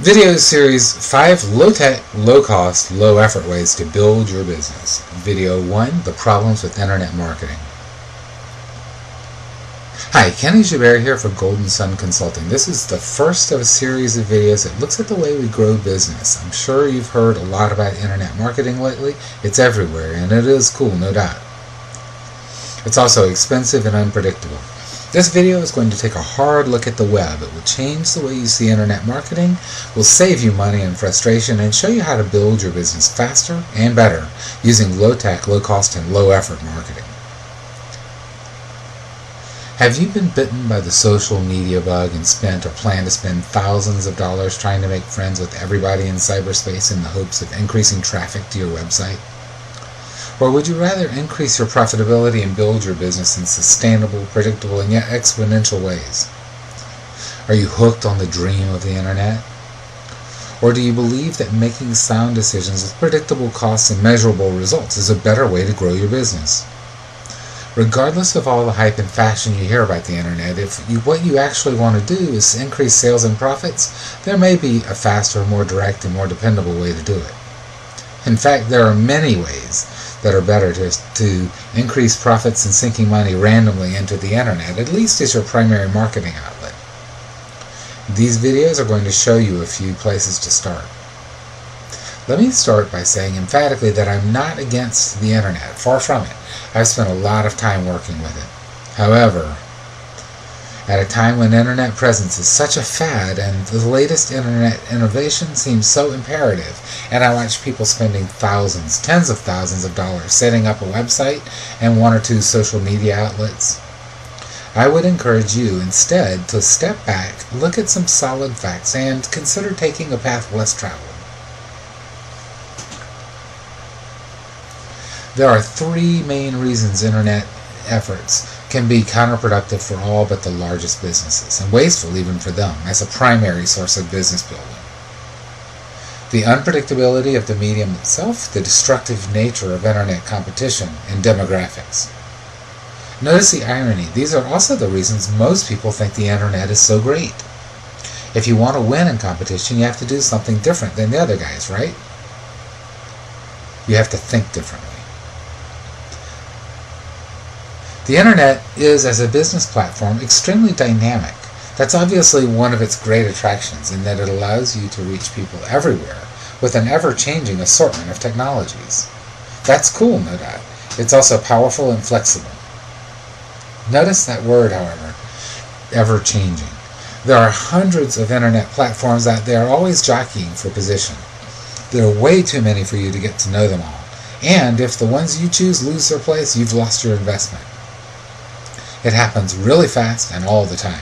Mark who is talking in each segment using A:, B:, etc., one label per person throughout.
A: Video series 5 low-tech, low-cost, low-effort ways to build your business. Video 1, the problems with internet marketing. Hi, Kenny Joubert here for Golden Sun Consulting. This is the first of a series of videos that looks at the way we grow business. I'm sure you've heard a lot about internet marketing lately. It's everywhere, and it is cool, no doubt. It's also expensive and unpredictable. This video is going to take a hard look at the web. It will change the way you see internet marketing, will save you money and frustration, and show you how to build your business faster and better using low-tech, low-cost, and low-effort marketing. Have you been bitten by the social media bug and spent or plan to spend thousands of dollars trying to make friends with everybody in cyberspace in the hopes of increasing traffic to your website? Or would you rather increase your profitability and build your business in sustainable, predictable, and yet exponential ways? Are you hooked on the dream of the internet? Or do you believe that making sound decisions with predictable costs and measurable results is a better way to grow your business? Regardless of all the hype and fashion you hear about the internet, what you actually want to do is increase sales and profits, there may be a faster, more direct, and more dependable way to do it. In fact, there are many ways that are better to increase profits than sinking money randomly into the internet, at least as your primary marketing outlet. These videos are going to show you a few places to start. Let me start by saying emphatically that I'm not against the internet, far from it. I've spent a lot of time working with it. However, at a time when internet presence is such a fad and the latest internet innovation seems so imperative, and I watch people spending thousands, tens of thousands of dollars setting up a website and one or two social media outlets, I would encourage you instead to step back, look at some solid facts, and consider taking a path less traveled. There are three main reasons internet efforts can be counterproductive for all but the largest businesses, and wasteful even for them, as a primary source of business building. The unpredictability of the medium itself, the destructive nature of internet competition, and demographics. Notice the irony. These are also the reasons most people think the internet is so great. If you want to win in competition, you have to do something different than the other guys, right? You have to think differently. The internet is, as a business platform, extremely dynamic. That's obviously one of its great attractions, in that it allows you to reach people everywhere with an ever-changing assortment of technologies. That's cool, no doubt. It's also powerful and flexible. Notice that word, however, ever-changing. There are hundreds of internet platforms out there always jockeying for position. There are way too many for you to get to know them all. And if the ones you choose lose their place, you've lost your investment. It happens really fast and all the time.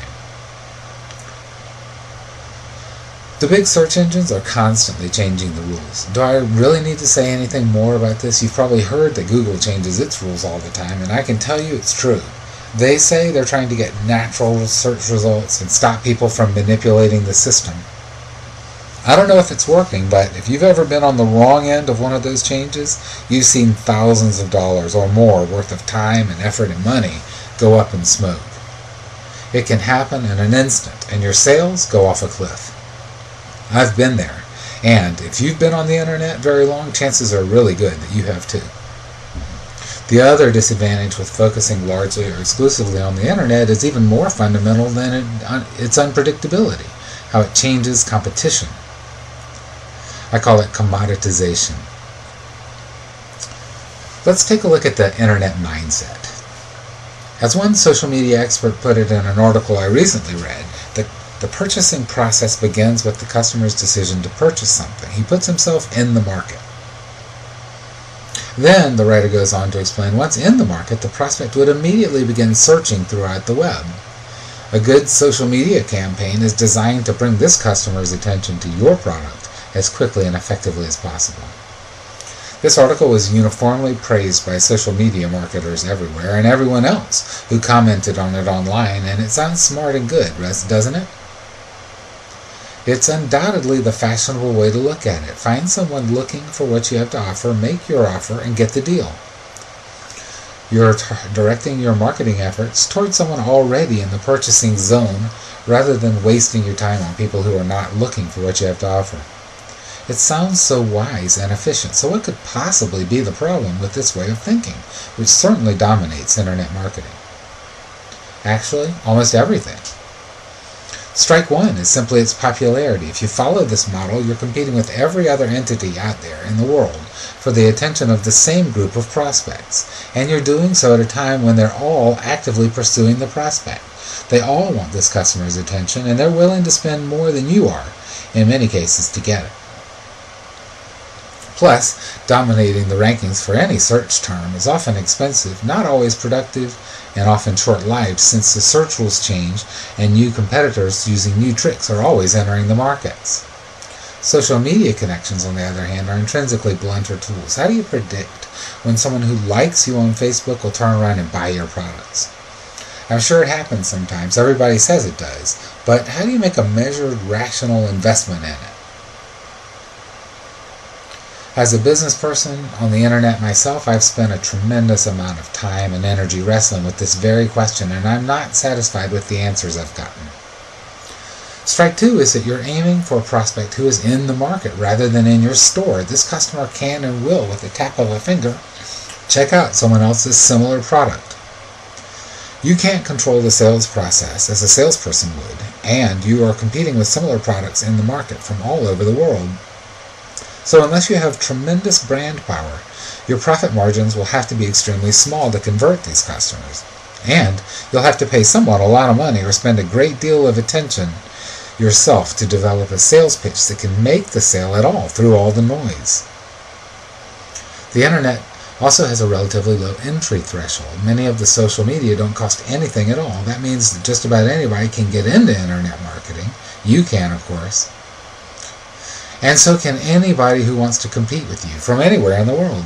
A: The big search engines are constantly changing the rules. Do I really need to say anything more about this? You've probably heard that Google changes its rules all the time, and I can tell you it's true. They say they're trying to get natural search results and stop people from manipulating the system. I don't know if it's working, but if you've ever been on the wrong end of one of those changes, you've seen thousands of dollars or more worth of time and effort and money go up in smoke. It can happen in an instant, and your sales go off a cliff. I've been there, and if you've been on the internet very long, chances are really good that you have too. The other disadvantage with focusing largely or exclusively on the internet is even more fundamental than its unpredictability, how it changes competition. I call it commoditization. Let's take a look at the internet mindset. As one social media expert put it in an article I recently read, the purchasing process begins with the customer's decision to purchase something. He puts himself in the market. Then, the writer goes on to explain, once in the market, the prospect would immediately begin searching throughout the web. A good social media campaign is designed to bring this customer's attention to your product as quickly and effectively as possible. This article was uniformly praised by social media marketers everywhere and everyone else who commented on it online, and it sounds smart and good, doesn't it? It's undoubtedly the fashionable way to look at it. Find someone looking for what you have to offer, make your offer, and get the deal. You're directing your marketing efforts towards someone already in the purchasing zone rather than wasting your time on people who are not looking for what you have to offer. It sounds so wise and efficient, so what could possibly be the problem with this way of thinking, which certainly dominates internet marketing? Actually, almost everything. Strike one is simply its popularity. If you follow this model, you're competing with every other entity out there in the world for the attention of the same group of prospects, and you're doing so at a time when they're all actively pursuing the prospect. They all want this customer's attention, and they're willing to spend more than you are, in many cases, to get it. Plus, dominating the rankings for any search term is often expensive, not always productive, and often short-lived, since the search rules change and new competitors using new tricks are always entering the markets. Social media connections, on the other hand, are intrinsically blunter tools. How do you predict when someone who likes you on Facebook will turn around and buy your products? I'm sure it happens sometimes. Everybody says it does. But how do you make a measured, rational investment in it? As a business person on the internet myself, I've spent a tremendous amount of time and energy wrestling with this very question, and I'm not satisfied with the answers I've gotten. Strike two is that you're aiming for a prospect who is in the market rather than in your store. This customer can and will, with a tap of a finger, check out someone else's similar product. You can't control the sales process as a salesperson would, and you are competing with similar products in the market from all over the world. So unless you have tremendous brand power, your profit margins will have to be extremely small to convert these customers. And you'll have to pay someone a lot of money or spend a great deal of attention yourself to develop a sales pitch that can make the sale at all through all the noise. The internet also has a relatively low entry threshold. Many of the social media don't cost anything at all. That means that just about anybody can get into internet marketing. You can, of course. And so can anybody who wants to compete with you from anywhere in the world.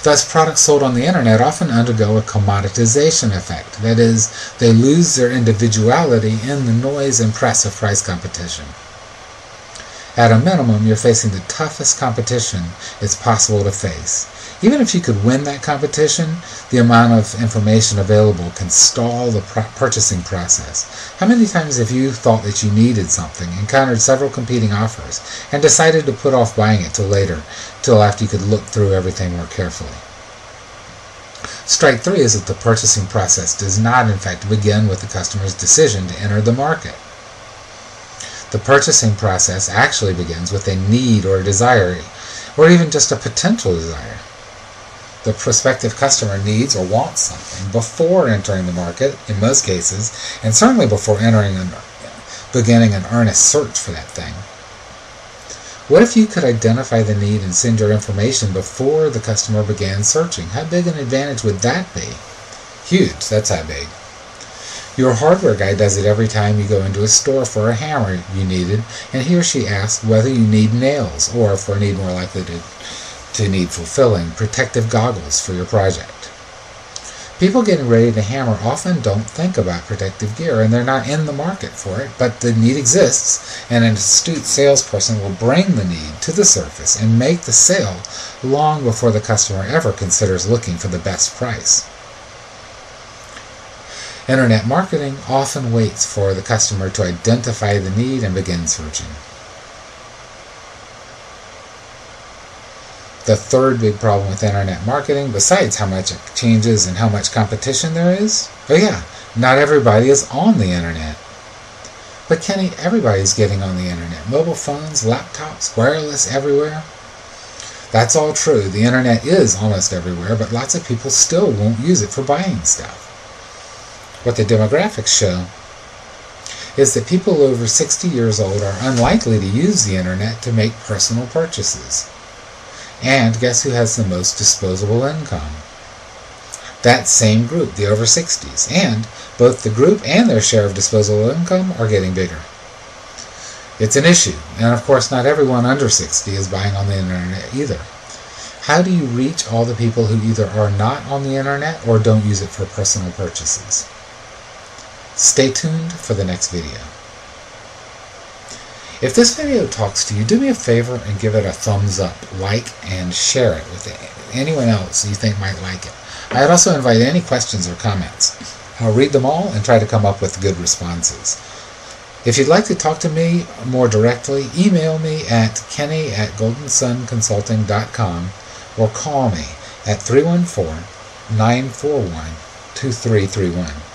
A: Thus, products sold on the internet often undergo a commoditization effect. That is, they lose their individuality in the noise and press of price competition. At a minimum, you're facing the toughest competition it's possible to face. Even if you could win that competition, the amount of information available can stall the purchasing process. How many times have you thought that you needed something, encountered several competing offers, and decided to put off buying it till later, till after you could look through everything more carefully? Strike three is that the purchasing process does not, in fact, begin with the customer's decision to enter the market. The purchasing process actually begins with a need or a desire, or even just a potential desire. The prospective customer needs or wants something before entering the market, in most cases, and certainly before beginning an earnest search for that thing. What if you could identify the need and send your information before the customer began searching? How big an advantage would that be? Huge, that's how big. Your hardware guy does it every time you go into a store for a hammer you needed, and he or she asks whether you need nails, or, for a need more likely to need fulfilling, protective goggles for your project. People getting ready to hammer often don't think about protective gear, and they're not in the market for it, but the need exists, and an astute salesperson will bring the need to the surface and make the sale long before the customer ever considers looking for the best price. Internet marketing often waits for the customer to identify the need and begin searching. The third big problem with internet marketing, besides how much it changes and how much competition there is, not everybody is on the internet. But Kenny, everybody's getting on the internet. Mobile phones, laptops, wireless, everywhere. That's all true. The internet is almost everywhere, but lots of people still won't use it for buying stuff. What the demographics show is that people over 60 years old are unlikely to use the internet to make personal purchases. And guess who has the most disposable income? That same group, the over 60s. And both the group and their share of disposable income are getting bigger. It's an issue, and of course not everyone under 60 is buying on the internet either. How do you reach all the people who either are not on the internet or don't use it for personal purchases? Stay tuned for the next video. If this video talks to you, do me a favor and give it a thumbs up, like, and share it with anyone else you think might like it. I'd also invite any questions or comments. I'll read them all and try to come up with good responses. If you'd like to talk to me more directly, email me at kenny@goldensunconsulting.com or call me at 314-941-2331.